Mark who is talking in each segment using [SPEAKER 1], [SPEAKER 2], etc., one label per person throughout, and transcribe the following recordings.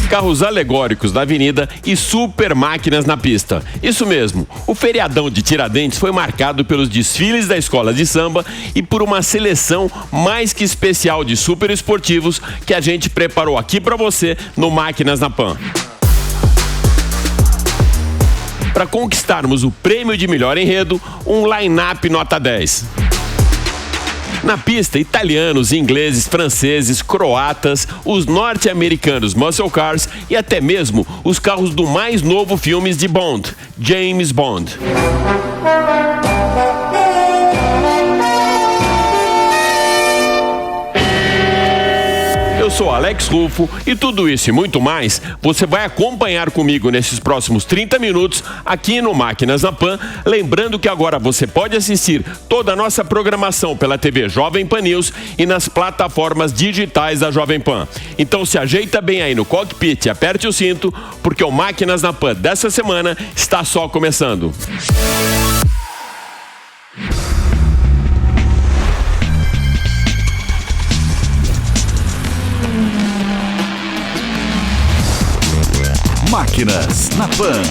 [SPEAKER 1] carros alegóricos da avenida e super máquinas na pista. Isso mesmo, o feriadão de Tiradentes foi marcado pelos desfiles da escola de samba e por uma seleção mais que especial de super esportivos que a gente preparou aqui para você no Máquinas na Pan. Para conquistarmos o prêmio de melhor enredo, um line-up nota 10. Na pista, italianos, ingleses, franceses, croatas, os norte-americanos muscle cars e até mesmo os carros do mais novo filme de Bond, James Bond. Eu sou Alex Rufo e tudo isso e muito mais você vai acompanhar comigo nesses próximos 30 minutos aqui no Máquinas na Pan. Lembrando que agora você pode assistir toda a nossa programação pela TV Jovem Pan News e nas plataformas digitais da Jovem Pan. Então se ajeita bem aí no cockpit e aperte o cinto, porque o Máquinas na Pan dessa semana está só começando.
[SPEAKER 2] Máquinas na Pan.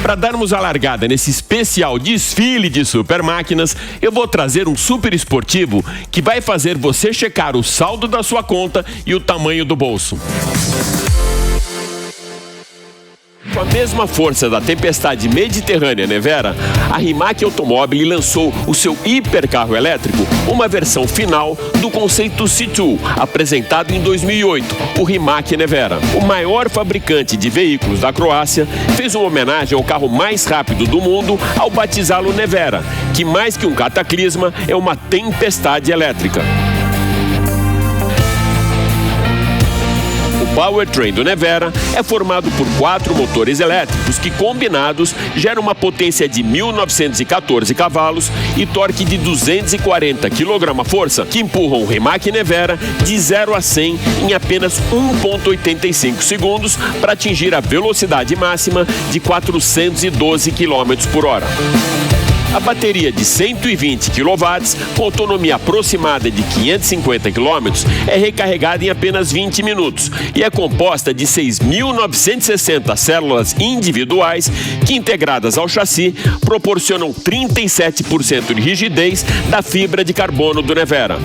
[SPEAKER 1] Para darmos a largada nesse especial desfile de super máquinas, eu vou trazer um super esportivo que vai fazer você checar o saldo da sua conta e o tamanho do bolso. Com a mesma força da tempestade mediterrânea Nevera, a Rimac Automobile lançou o seu hipercarro elétrico, uma versão final do conceito C2, apresentado em 2008, o Rimac Nevera. O maior fabricante de veículos da Croácia fez uma homenagem ao carro mais rápido do mundo ao batizá-lo Nevera, que mais que um cataclisma é uma tempestade elétrica. O powertrain do Nevera é formado por 4 motores elétricos que, combinados, geram uma potência de 1.914 cavalos e torque de 240 kgf, que empurram o Rimac Nevera de 0 a 100 em apenas 1,85 segundos para atingir a velocidade máxima de 412 km por hora. A bateria de 120 kW, com autonomia aproximada de 550 km, é recarregada em apenas 20 minutos e é composta de 6.960 células individuais que, integradas ao chassi, proporcionam 37% de rigidez da fibra de carbono do Nevera.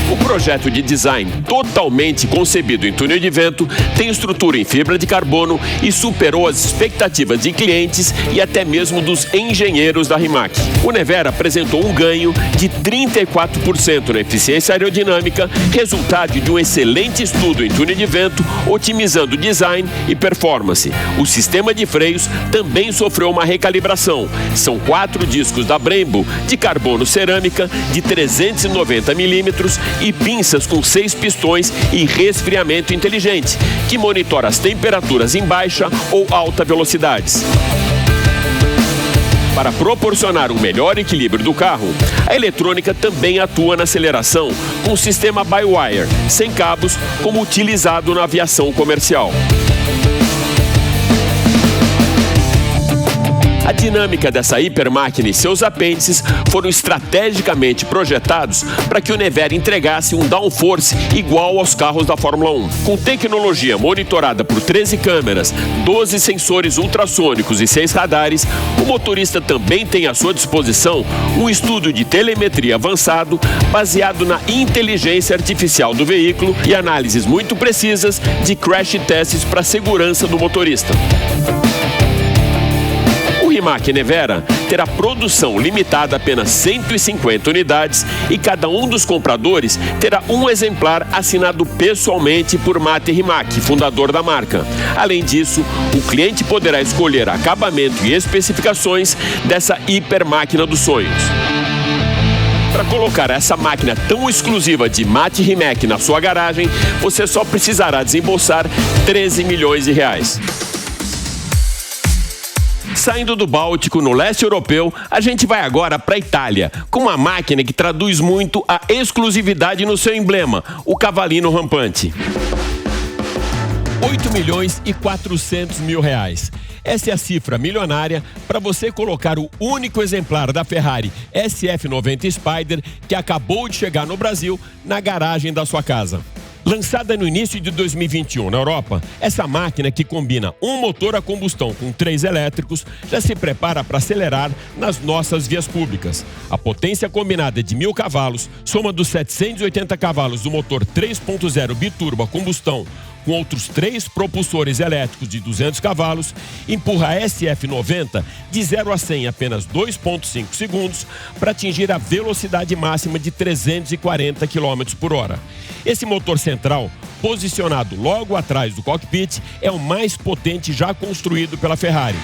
[SPEAKER 1] O projeto de design totalmente concebido em túnel de vento tem estrutura em fibra de carbono e superou as expectativas de clientes e até mesmo dos engenheiros da Rimac. O Nevera apresentou um ganho de 34% na eficiência aerodinâmica, resultado de um excelente estudo em túnel de vento, otimizando design e performance. O sistema de freios também sofreu uma recalibração. São 4 discos da Brembo de carbono cerâmica de 390 milímetros e pinças com 6 pistões e resfriamento inteligente, que monitora as temperaturas em baixa ou alta velocidades. Para proporcionar um melhor equilíbrio do carro, a eletrônica também atua na aceleração com o sistema by-wire, sem cabos, como utilizado na aviação comercial. A dinâmica dessa hipermáquina e seus apêndices foram estrategicamente projetados para que o Nevera entregasse um downforce igual aos carros da Fórmula 1. Com tecnologia monitorada por 13 câmeras, 12 sensores ultrassônicos e 6 radares, o motorista também tem à sua disposição um estudo de telemetria avançado baseado na inteligência artificial do veículo e análises muito precisas de crash tests para a segurança do motorista. O Rimac Nevera terá produção limitada a apenas 150 unidades e cada um dos compradores terá um exemplar assinado pessoalmente por Mate Rimac, fundador da marca. Além disso, o cliente poderá escolher acabamento e especificações dessa hipermáquina dos sonhos. Para colocar essa máquina tão exclusiva de Mate Rimac na sua garagem, você só precisará desembolsar 13 milhões de reais. Saindo do Báltico, no leste europeu, a gente vai agora para a Itália, com uma máquina que traduz muito a exclusividade no seu emblema, o cavalinho rampante. 8 milhões e 400 mil reais. Essa é a cifra milionária para você colocar o único exemplar da Ferrari SF90 Spider que acabou de chegar no Brasil na garagem da sua casa. Lançada no início de 2021 na Europa, essa máquina que combina um motor a combustão com 3 elétricos já se prepara para acelerar nas nossas vias públicas. A potência combinada de 1.000 cavalos, soma dos 780 cavalos do motor 3.0 biturbo a combustão com outros 3 propulsores elétricos de 200 cavalos, empurra a SF90 de 0 a 100 em apenas 2,5 segundos para atingir a velocidade máxima de 340 km por hora. Esse motor central, posicionado logo atrás do cockpit, é o mais potente já construído pela Ferrari.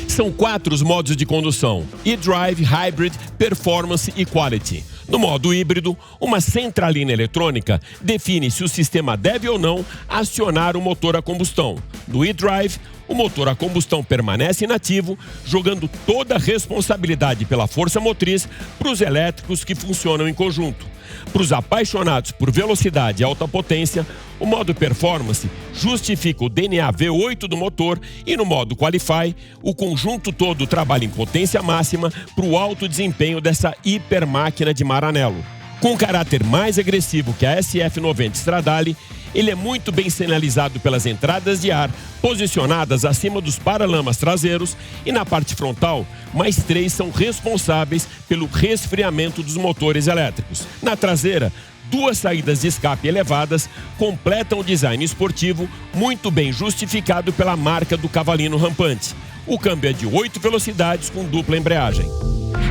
[SPEAKER 1] São 4 os modos de condução: e-Drive, Hybrid, Performance e Quality. No modo híbrido, uma centralina eletrônica define se o sistema deve ou não acionar o motor a combustão. No e-Drive, o motor a combustão permanece inativo, jogando toda a responsabilidade pela força motriz para os elétricos que funcionam em conjunto. Para os apaixonados por velocidade e alta potência, o modo Performance justifica o DNA V8 do motor e no modo Qualify, o conjunto todo trabalha em potência máxima para o alto desempenho dessa hipermáquina de Maranello. Com um caráter mais agressivo que a SF90 Stradale, ele é muito bem sinalizado pelas entradas de ar, posicionadas acima dos paralamas traseiros, e na parte frontal, mais 3 são responsáveis pelo resfriamento dos motores elétricos. Na traseira, 2 saídas de escape elevadas completam o design esportivo, muito bem justificado pela marca do cavalinho rampante. O câmbio é de 8 velocidades com dupla embreagem.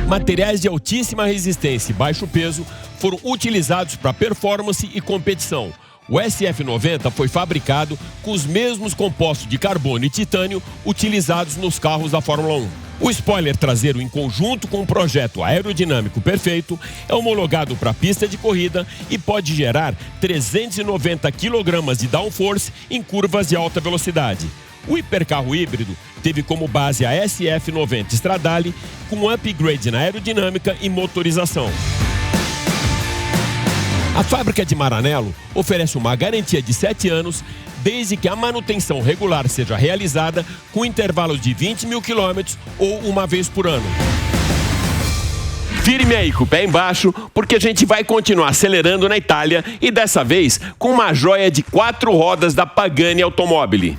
[SPEAKER 1] Materiais de altíssima resistência e baixo peso foram utilizados para performance e competição. O SF90 foi fabricado com os mesmos compostos de carbono e titânio utilizados nos carros da Fórmula 1. O spoiler traseiro, em conjunto com um projeto aerodinâmico perfeito, é homologado para pista de corrida e pode gerar 390 kg de downforce em curvas de alta velocidade. O hipercarro híbrido teve como base a SF90 Stradale, com um upgrade na aerodinâmica e motorização. A fábrica de Maranello oferece uma garantia de 7 anos, desde que a manutenção regular seja realizada com intervalos de 20 mil quilômetros ou uma vez por ano. Firme aí com o pé embaixo, porque a gente vai continuar acelerando na Itália e dessa vez com uma joia de 4 rodas da Pagani Automobili.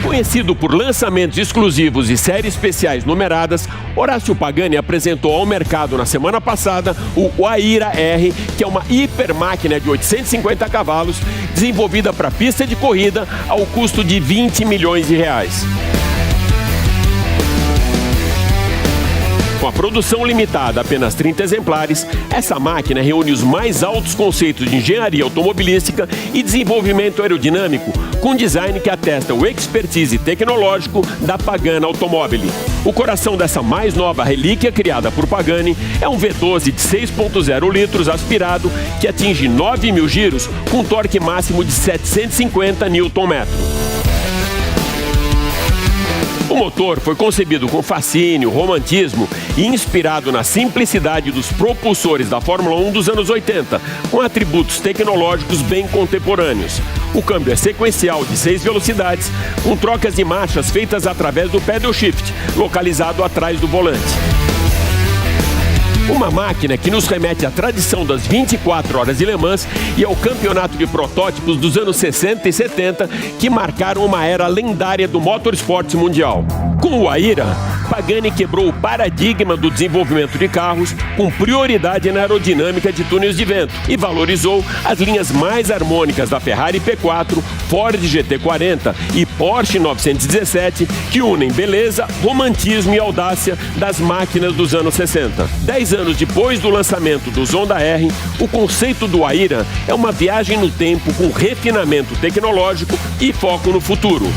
[SPEAKER 1] Conhecido por lançamentos exclusivos e séries especiais numeradas, Horácio Pagani apresentou ao mercado na semana passada o Huayra R, que é uma hipermáquina de 850 cavalos, desenvolvida para pista de corrida ao custo de 20 milhões de reais. Com a produção limitada a apenas 30 exemplares, essa máquina reúne os mais altos conceitos de engenharia automobilística e desenvolvimento aerodinâmico, com design que atesta o expertise tecnológico da Pagani Automobili. O coração dessa mais nova relíquia criada por Pagani é um V12 de 6,0 litros aspirado que atinge 9 mil giros com torque máximo de 750 Nm. O motor foi concebido com fascínio, romantismo e inspirado na simplicidade dos propulsores da Fórmula 1 dos anos 80, com atributos tecnológicos bem contemporâneos. O câmbio é sequencial de 6 velocidades, com trocas de marchas feitas através do pedal shift, localizado atrás do volante. Uma máquina que nos remete à tradição das 24 horas de Le Mans e ao campeonato de protótipos dos anos 60 e 70 que marcaram uma era lendária do motorsport mundial. Com o Huayra, Pagani quebrou o paradigma do desenvolvimento de carros com prioridade na aerodinâmica de túneis de vento e valorizou as linhas mais harmônicas da Ferrari P4, Ford GT40 e Porsche 917, que unem beleza, romantismo e audácia das máquinas dos anos 60. 10 anos depois do lançamento do Zonda R, o conceito do Huayra é uma viagem no tempo com refinamento tecnológico e foco no futuro.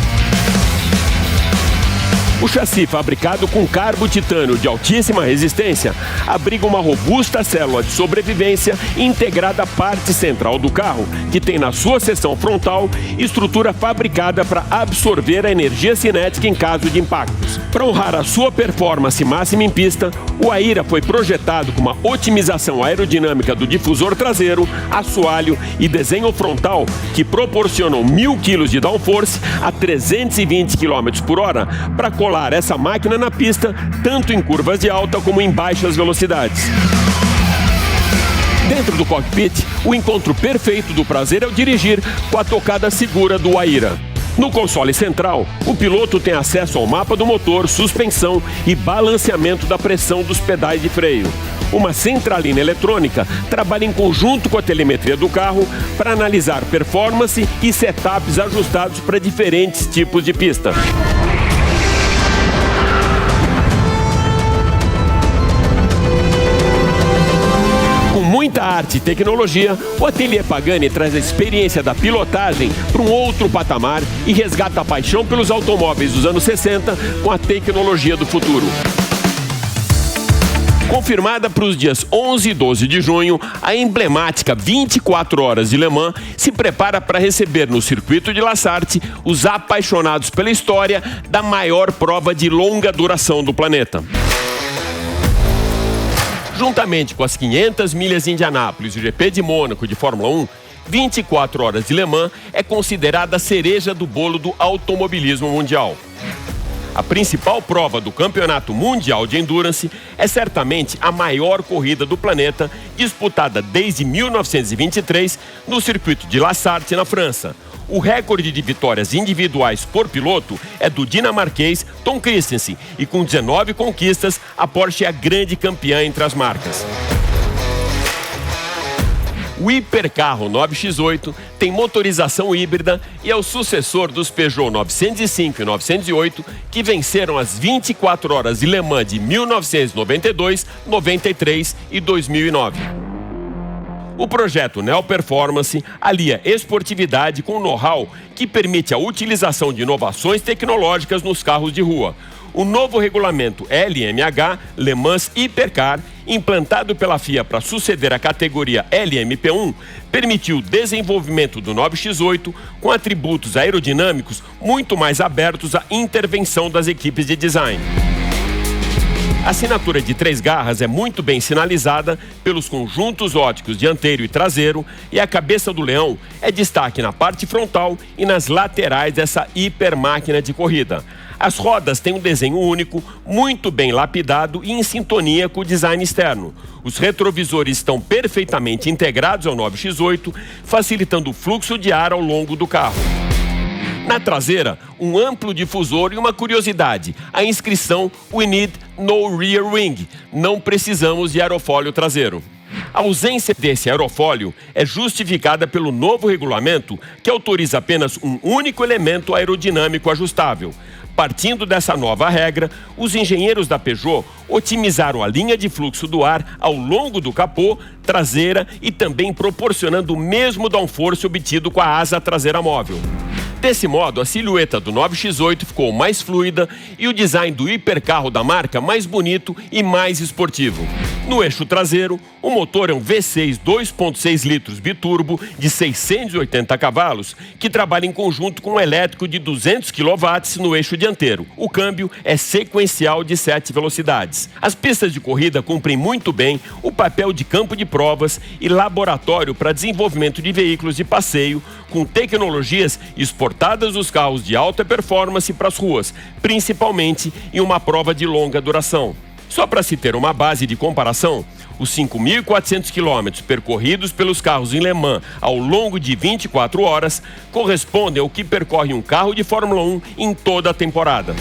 [SPEAKER 1] O chassi, fabricado com carbo-titânio de altíssima resistência, abriga uma robusta célula de sobrevivência integrada à parte central do carro, que tem na sua seção frontal estrutura fabricada para absorver a energia cinética em caso de impactos. Para honrar a sua performance máxima em pista, o Aira foi projetado com uma otimização aerodinâmica do difusor traseiro, assoalho e desenho frontal que proporcionam 1.000 kg de downforce a 320 km por hora para colar essa máquina na pista, tanto em curvas de alta como em baixas velocidades. Dentro do cockpit, o encontro perfeito do prazer ao dirigir com a tocada segura do Aira. No console central, o piloto tem acesso ao mapa do motor, suspensão e balanceamento da pressão dos pedais de freio. Uma centralina eletrônica trabalha em conjunto com a telemetria do carro para analisar performance e setups ajustados para diferentes tipos de pista. Muita arte e tecnologia, o Ateliê Pagani traz a experiência da pilotagem para um outro patamar e resgata a paixão pelos automóveis dos anos 60 com a tecnologia do futuro. Confirmada para os dias 11 e 12 de junho, a emblemática 24 Horas de Le Mans se prepara para receber no circuito de La Sarthe os apaixonados pela história da maior prova de longa duração do planeta. Juntamente com as 500 milhas de Indianápolis e o GP de Mônaco de Fórmula 1, 24 Horas de Le Mans é considerada a cereja do bolo do automobilismo mundial. A principal prova do Campeonato Mundial de Endurance é certamente a maior corrida do planeta, disputada desde 1923 no circuito de La Sarthe, na França. O recorde de vitórias individuais por piloto é do dinamarquês Tom Kristensen e com 19 conquistas, a Porsche é a grande campeã entre as marcas. O hipercarro 9X8 tem motorização híbrida e é o sucessor dos Peugeot 905 e 908 que venceram as 24 Horas de Le Mans de 1992, 93 e 2009. O projeto Neo Performance alia esportividade com know-how que permite a utilização de inovações tecnológicas nos carros de rua. O novo regulamento LMH, Le Mans Hypercar, implantado pela FIA para suceder a categoria LMP1, permitiu o desenvolvimento do 9X8 com atributos aerodinâmicos muito mais abertos à intervenção das equipes de design. A assinatura de 3 garras é muito bem sinalizada pelos conjuntos óticos dianteiro e traseiro e a cabeça do leão é destaque na parte frontal e nas laterais dessa hipermáquina de corrida. As rodas têm um desenho único, muito bem lapidado e em sintonia com o design externo. Os retrovisores estão perfeitamente integrados ao 9X8, facilitando o fluxo de ar ao longo do carro. Na traseira, um amplo difusor e uma curiosidade, a inscrição "We need no rear wing", não precisamos de aerofólio traseiro. A ausência desse aerofólio é justificada pelo novo regulamento que autoriza apenas um único elemento aerodinâmico ajustável. Partindo dessa nova regra, os engenheiros da Peugeot otimizaram a linha de fluxo do ar ao longo do capô, traseira e também proporcionando o mesmo downforce obtido com a asa traseira móvel. Desse modo, a silhueta do 9X8 ficou mais fluida e o design do hipercarro da marca mais bonito e mais esportivo. No eixo traseiro, o motor é um V6 2.6 litros biturbo de 680 cavalos, que trabalha em conjunto com um elétrico de 200 kW no eixo dianteiro. O câmbio é sequencial de 7 velocidades. As pistas de corrida cumprem muito bem o papel de campo de provas e laboratório para desenvolvimento de veículos de passeio, com tecnologias exportadas dos carros de alta performance para as ruas, principalmente em uma prova de longa duração. Só para se ter uma base de comparação, os 5.400 quilômetros percorridos pelos carros em Le Mans ao longo de 24 horas correspondem ao que percorre um carro de Fórmula 1 em toda a temporada.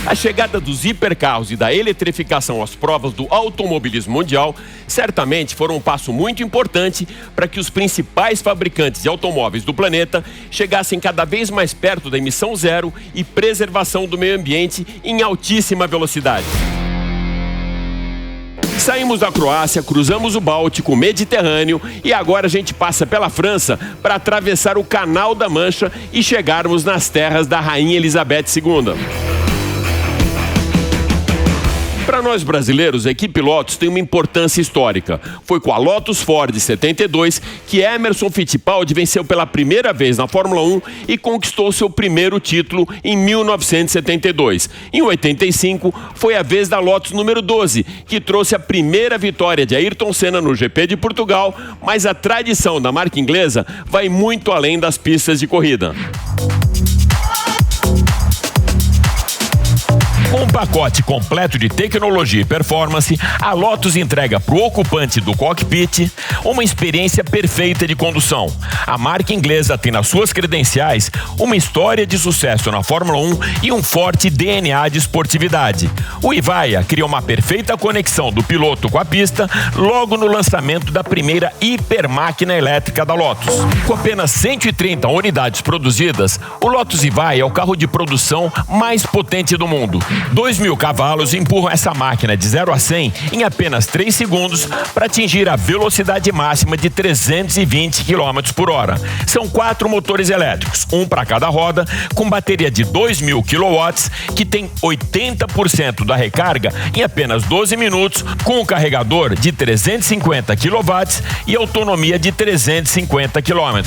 [SPEAKER 1] A chegada dos hipercarros e da eletrificação às provas do automobilismo mundial certamente foram um passo muito importante para que os principais fabricantes de automóveis do planeta chegassem cada vez mais perto da emissão zero e preservação do meio ambiente em altíssima velocidade. Saímos da Croácia, cruzamos o Báltico, o Mediterrâneo e agora a gente passa pela França para atravessar o Canal da Mancha e chegarmos nas terras da Rainha Elizabeth II. Para nós brasileiros, a equipe Lotus tem uma importância histórica. Foi com a Lotus Ford 72 que Emerson Fittipaldi venceu pela primeira vez na Fórmula 1 e conquistou seu primeiro título em 1972. Em 85, foi a vez da Lotus número 12, que trouxe a primeira vitória de Ayrton Senna no GP de Portugal, mas a tradição da marca inglesa vai muito além das pistas de corrida. Com um pacote completo de tecnologia e performance, a Lotus entrega para o ocupante do cockpit uma experiência perfeita de condução. A marca inglesa tem nas suas credenciais uma história de sucesso na Fórmula 1 e um forte DNA de esportividade. O Ivaia cria uma perfeita conexão do piloto com a pista logo no lançamento da primeira hipermáquina elétrica da Lotus. Com apenas 130 unidades produzidas, o Lotus Ivaia é o carro de produção mais potente do mundo. 2.000 cavalos empurram essa máquina de 0 a 100 em apenas 3 segundos para atingir a velocidade máxima de 320 km por hora. São 4 motores elétricos, um para cada roda, com bateria de 2.000 kW, que tem 80% da recarga em apenas 12 minutos, com um carregador de 350 kW e autonomia de 350 km.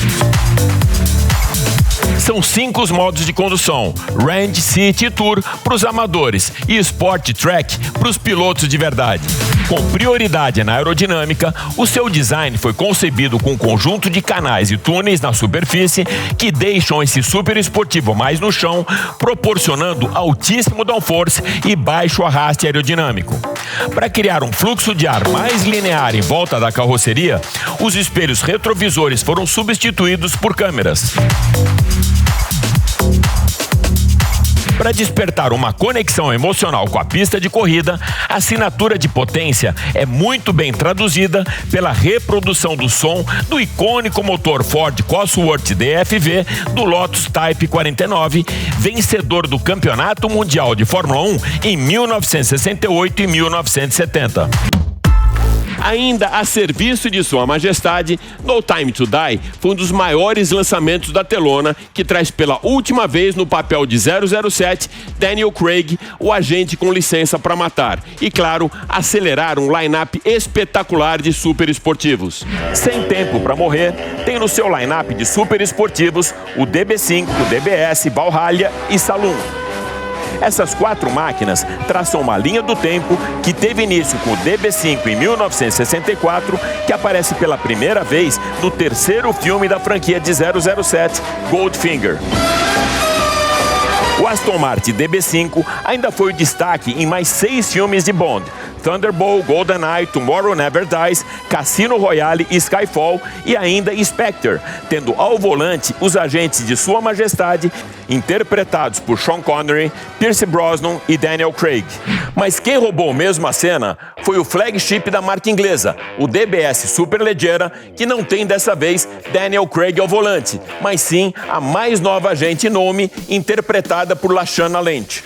[SPEAKER 1] São 5 os modos de condução: Range, City e Tour para os amadores e Sport Track para os pilotos de verdade. Com prioridade na aerodinâmica, o seu design foi concebido com um conjunto de canais e túneis na superfície que deixam esse super esportivo mais no chão, proporcionando altíssimo downforce e baixo arraste aerodinâmico. Para criar um fluxo de ar mais linear em volta da carroceria, os espelhos retrovisores foram substituídos por câmeras. Para despertar uma conexão emocional com a pista de corrida, a assinatura de potência é muito bem traduzida pela reprodução do som do icônico motor Ford Cosworth DFV do Lotus Type 49, vencedor do Campeonato Mundial de Fórmula 1 em 1968 e 1970. Ainda a serviço de Sua Majestade, No Time to Die foi um dos maiores lançamentos da telona, que traz pela última vez no papel de 007 Daniel Craig, o agente com licença para matar, e claro, acelerar um line-up espetacular de super esportivos. Sem tempo para morrer, tem no seu line-up de super esportivos o DB5, o DBS, Valhalla e Saloon. Essas 4 máquinas traçam uma linha do tempo que teve início com o DB5 em 1964, que aparece pela primeira vez no 3º filme da franquia de 007, Goldfinger. O Aston Martin DB5 ainda foi o destaque em mais 6 filmes de Bond: Thunderball, GoldenEye, Tomorrow Never Dies, Cassino Royale e Skyfall, e ainda Spectre, tendo ao volante os agentes de Sua Majestade, interpretados por Sean Connery, Pierce Brosnan e Daniel Craig. Mas quem roubou mesmo a cena foi o flagship da marca inglesa, o DBS Superleggera, que não tem dessa vez Daniel Craig ao volante, mas sim a mais nova agente Nome, interpretada por Lashana Lynch.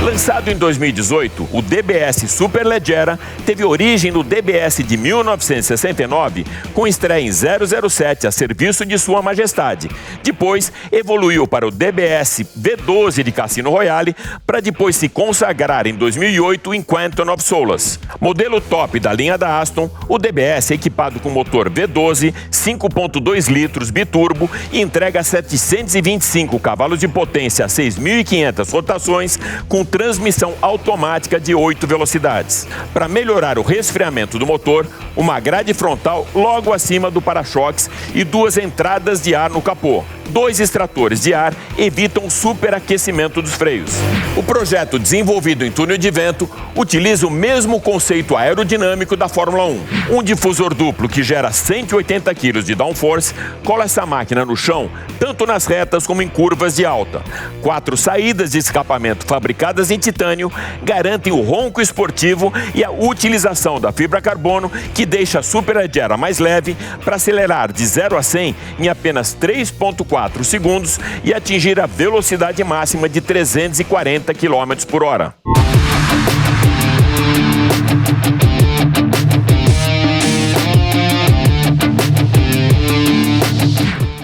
[SPEAKER 1] Lançado em 2018, o DBS Superleggera teve origem no DBS de 1969, com estreia em 007 a serviço de Sua Majestade. Depois, evoluiu para o DBS V12 de Cassino Royale, para depois se consagrar em 2008 em Quantum of Solace. Modelo top da linha da Aston, o DBS é equipado com motor V12, 5.2 litros biturbo e entrega 725 cavalos de potência a 6.500 rotações, com transmissão automática de 8 velocidades. Para melhorar o resfriamento do motor, uma grade frontal logo acima do para-choques e 2 entradas de ar no capô. 2 extratores de ar evitam o superaquecimento dos freios. O projeto, desenvolvido em túnel de vento, utiliza o mesmo conceito aerodinâmico da Fórmula 1. Um difusor duplo que gera 180 kg de downforce cola essa máquina no chão, tanto nas retas como em curvas de alta. 4 saídas de escapamento fabricadas em titânio garantem o ronco esportivo e a utilização da fibra carbono, que deixa a Superleggera mais leve para acelerar de 0 a 100 em apenas 3,4 segundos e atingir a velocidade máxima de 340 km por hora.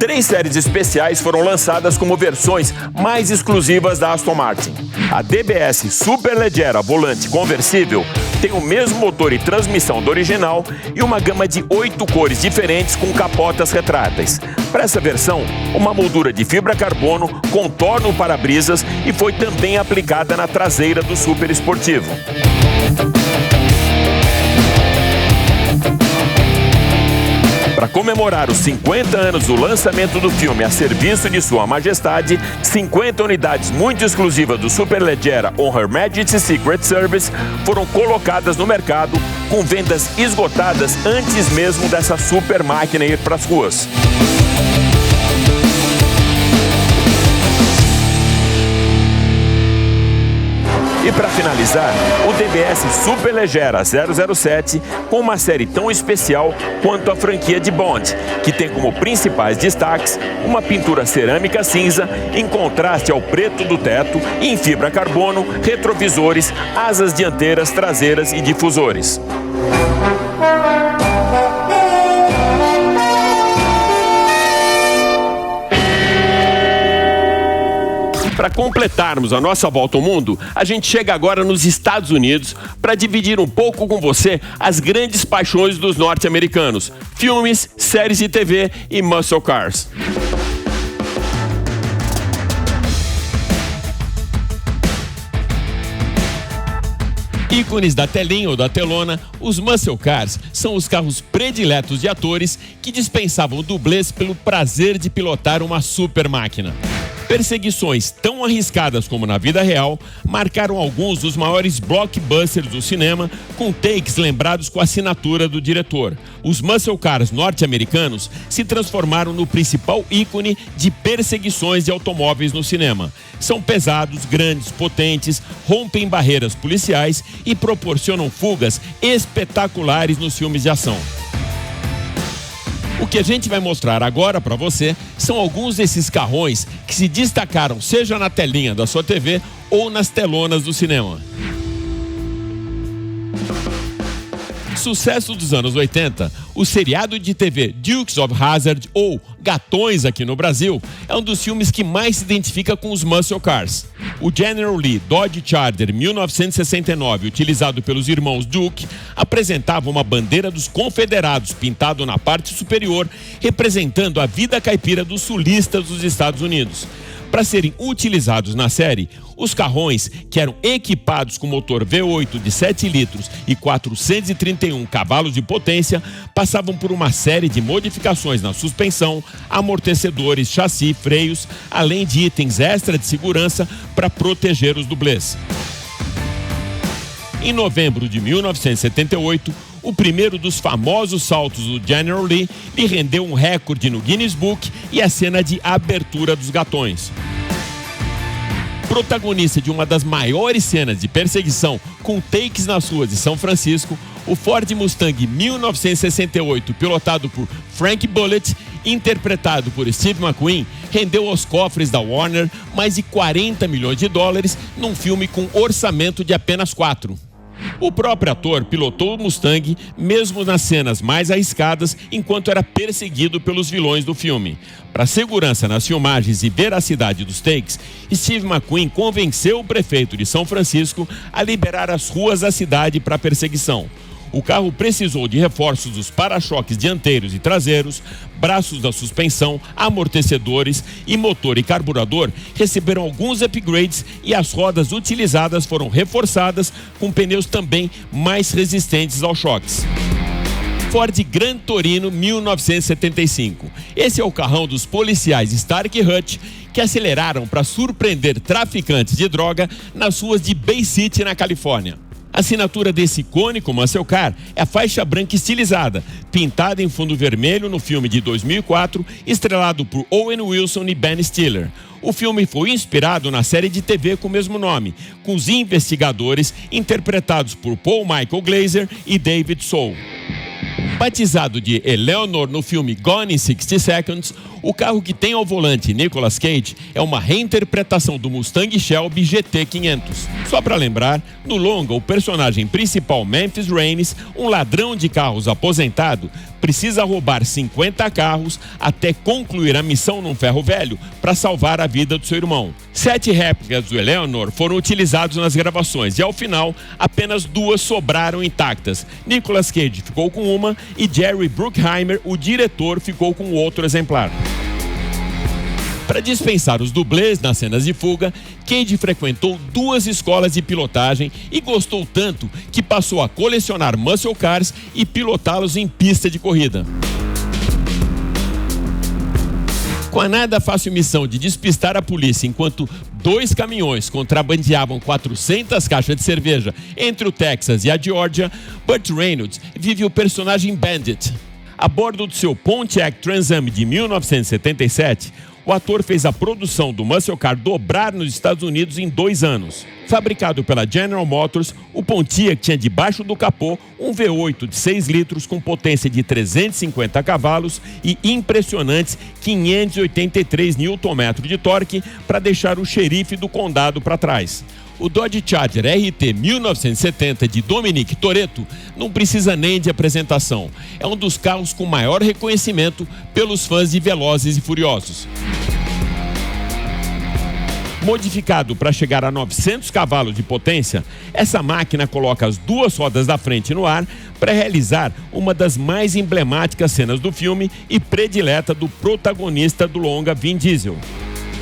[SPEAKER 1] 3 séries especiais foram lançadas como versões mais exclusivas da Aston Martin. A DBS Superleggera volante conversível tem o mesmo motor e transmissão do original e uma gama de 8 cores diferentes com capotas retráteis. Para essa versão, uma moldura de fibra carbono contorna o para-brisas e foi também aplicada na traseira do Super Esportivo. Para comemorar os 50 anos do lançamento do filme a serviço de Sua Majestade, 50 unidades muito exclusivas do Superleggera On Her Majesty's Secret Service foram colocadas no mercado, com vendas esgotadas antes mesmo dessa super máquina ir para as ruas. E para finalizar, o DBS Superleggera 007 com uma série tão especial quanto a franquia de Bond, que tem como principais destaques uma pintura cerâmica cinza em contraste ao preto do teto e em fibra carbono, retrovisores, asas dianteiras, traseiras e difusores. Para completarmos a nossa volta ao mundo, a gente chega agora nos Estados Unidos para dividir um pouco com você as grandes paixões dos norte-americanos: filmes, séries de TV e muscle cars. Ícones da telinha ou da telona, os muscle cars são os carros prediletos de atores que dispensavam dublês pelo prazer de pilotar uma super máquina. Perseguições tão arriscadas como na vida real marcaram alguns dos maiores blockbusters do cinema, com takes lembrados com a assinatura do diretor. Os muscle cars norte-americanos se transformaram no principal ícone de perseguições de automóveis no cinema. São pesados, grandes, potentes, rompem barreiras policiais e proporcionam fugas espetaculares nos filmes de ação. O que a gente vai mostrar agora para você são alguns desses carrões que se destacaram seja na telinha da sua TV ou nas telonas do cinema. Sucesso dos anos 80, o seriado de TV Dukes of Hazzard, ou Gatões aqui no Brasil, é um dos filmes que mais se identifica com os muscle cars. O General Lee Dodge Charger 1969, utilizado pelos irmãos Duke, apresentava uma bandeira dos Confederados pintado na parte superior, representando a vida caipira dos sulistas dos Estados Unidos. Para serem utilizados na série, os carrões, que eram equipados com motor V8 de 7 litros e 431 cavalos de potência, passavam por uma série de modificações na suspensão, amortecedores, chassi, freios, além de itens extra de segurança para proteger os dublês. Em novembro de 1978, o primeiro dos famosos saltos do General Lee lhe rendeu um recorde no Guinness Book e a cena de abertura dos gatões. Protagonista de uma das maiores cenas de perseguição com takes nas ruas de São Francisco, o Ford Mustang 1968, pilotado por Frank Bullitt, interpretado por Steve McQueen, rendeu aos cofres da Warner mais de 40 milhões de dólares num filme com orçamento de apenas 4. O próprio ator pilotou o Mustang mesmo nas cenas mais arriscadas enquanto era perseguido pelos vilões do filme. Para segurança nas filmagens e veracidade dos takes, Steve McQueen convenceu o prefeito de São Francisco a liberar as ruas da cidade para a perseguição. O carro precisou de reforços dos para-choques dianteiros e traseiros, braços da suspensão, amortecedores e motor e carburador receberam alguns upgrades e as rodas utilizadas foram reforçadas com pneus também mais resistentes aos choques. Ford Gran Torino 1975. Esse é o carrão dos policiais Stark e Hutch que aceleraram para surpreender traficantes de droga nas ruas de Bay City, na Califórnia. A assinatura desse icônico muscle car é a faixa branca estilizada, pintada em fundo vermelho no filme de 2004, estrelado por Owen Wilson e Ben Stiller. O filme foi inspirado na série de TV com o mesmo nome, com os investigadores interpretados por Paul Michael Glaser e David Soul. Batizado de Eleanor no filme Gone in 60 Seconds,
[SPEAKER 2] O carro que tem ao volante Nicolas Cage é uma reinterpretação do Mustang Shelby GT500. Só para lembrar, no longa, o personagem principal Memphis Raines, um ladrão de carros aposentado, precisa roubar 50 carros até concluir a missão num ferro velho para salvar a vida do seu irmão. 7 réplicas do Eleanor foram utilizados nas gravações e, ao final, apenas 2 sobraram intactas. Nicolas Cage ficou com uma e Jerry Bruckheimer, o diretor, ficou com outro exemplar. Para dispensar os dublês nas cenas de fuga, Cage frequentou 2 escolas de pilotagem e gostou tanto que passou a colecionar muscle cars e pilotá-los em pista de corrida. Com a nada fácil missão de despistar a polícia enquanto 2 caminhões contrabandeavam 400 caixas de cerveja entre o Texas e a Geórgia, Burt Reynolds vive o personagem Bandit. A bordo do seu Pontiac Trans Am de 1977, o ator fez a produção do muscle car dobrar nos Estados Unidos em 2 anos. Fabricado pela General Motors, o Pontiac tinha debaixo do capô um V8 de 6 litros com potência de 350 cavalos e impressionantes 583 Nm de torque para deixar o xerife do condado para trás. O Dodge Charger RT 1970 de Dominic Toretto não precisa nem de apresentação. É um dos carros com maior reconhecimento pelos fãs de Velozes e Furiosos. Modificado para chegar a 900 cavalos de potência, essa máquina coloca as 2 rodas da frente no ar para realizar uma das mais emblemáticas cenas do filme e predileta do protagonista do longa, Vin Diesel.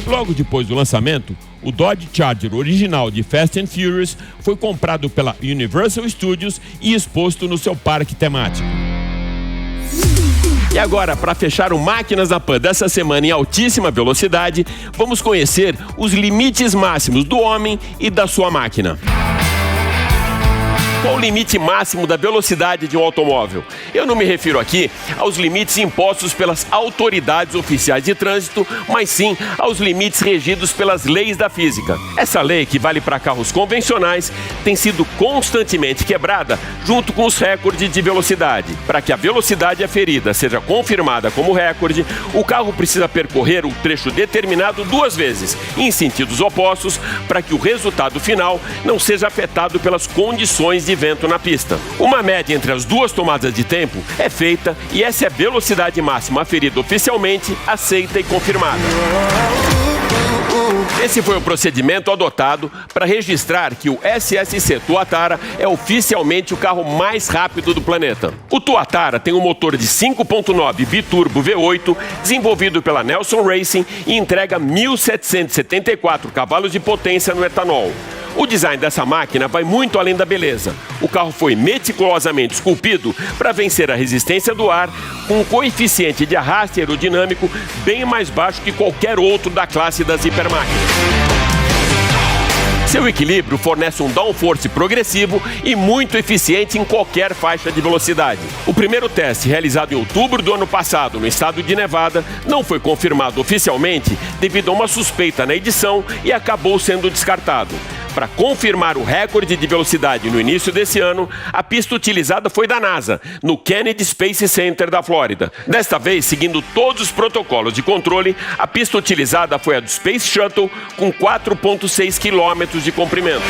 [SPEAKER 2] Logo depois do lançamento, o Dodge Charger original de Fast and Furious foi comprado pela Universal Studios e exposto no seu parque temático. E agora, para fechar o Máquinas da Pan dessa semana em altíssima velocidade, vamos conhecer os limites máximos do homem e da sua máquina. Qual o limite máximo da velocidade de um automóvel? Eu não me refiro aqui aos limites impostos pelas autoridades oficiais de trânsito, mas sim aos limites regidos pelas leis da física. Essa lei, que vale para carros convencionais, tem sido constantemente quebrada junto com os recordes de velocidade. Para que a velocidade aferida seja confirmada como recorde, o carro precisa percorrer um trecho determinado 2 vezes, em sentidos opostos, para que o resultado final não seja afetado pelas condições de vento na pista. Uma média entre as 2 tomadas de tempo é feita e essa é a velocidade máxima aferida oficialmente, aceita e confirmada. Esse foi o procedimento adotado para registrar que o SSC Tuatara é oficialmente o carro mais rápido do planeta. O Tuatara tem um motor de 5.9 biturbo V8 desenvolvido pela Nelson Racing e entrega 1.774 cavalos de potência no etanol. O design dessa máquina vai muito além da beleza. O carro foi meticulosamente esculpido para vencer a resistência do ar, com um coeficiente de arraste aerodinâmico bem mais baixo que qualquer outro da classe das hipermáquinas. Seu equilíbrio fornece um downforce progressivo e muito eficiente em qualquer faixa de velocidade. O primeiro teste, realizado em outubro do ano passado no estado de Nevada, não foi confirmado oficialmente devido a uma suspeita na edição e acabou sendo descartado. Para confirmar o recorde de velocidade no início desse ano, a pista utilizada foi da NASA, no Kennedy Space Center da Flórida. Desta vez, seguindo todos os protocolos de controle, a pista utilizada foi a do Space Shuttle, com 4,6 quilômetros de comprimento.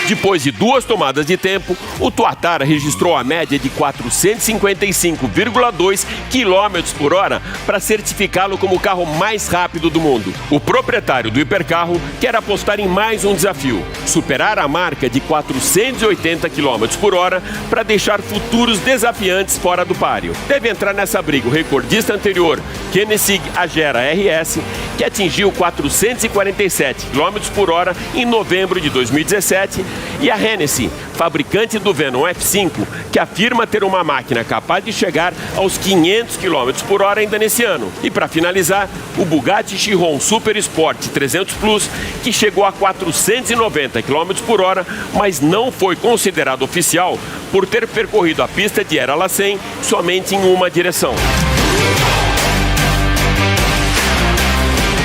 [SPEAKER 2] Depois de 2 tomadas de tempo, o Tuatara registrou a média de 455,2 km por hora para certificá-lo como o carro mais rápido do mundo. O proprietário do hipercarro quer apostar em mais um desafio: superar a marca de 480 km por hora para deixar futuros desafiantes fora do páreo. Deve entrar nessa briga o recordista anterior, Koenigsegg Agera RS, que atingiu 447 km por hora em novembro de 2017, e a Hennessy, fabricante do Venom F5, que afirma ter uma máquina capaz de chegar aos 500 km por hora ainda nesse ano. E para finalizar, o Bugatti Chiron Super Sport 300 Plus, que chegou a 490 km por hora, mas não foi considerado oficial por ter percorrido a pista de Era-Lacen somente em uma direção.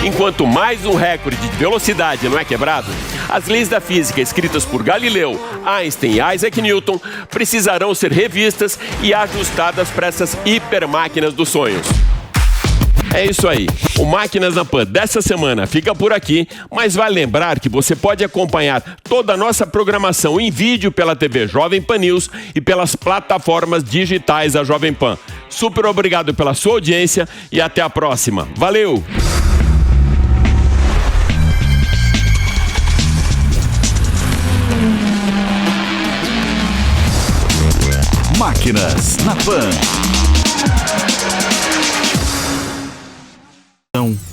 [SPEAKER 2] Enquanto mais um recorde de velocidade não é quebrado, as leis da física escritas por Galileu,
[SPEAKER 1] Einstein e Isaac Newton precisarão ser revistas e ajustadas para essas hipermáquinas dos sonhos. É isso aí, o Máquinas na Pan dessa semana fica por aqui, mas vale lembrar que você pode acompanhar toda a nossa programação em vídeo pela TV Jovem Pan News e pelas plataformas digitais da Jovem Pan. Super obrigado pela sua audiência e até a próxima. Valeu!
[SPEAKER 3] Máquinas na Pan.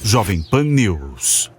[SPEAKER 3] Jovem Pan News.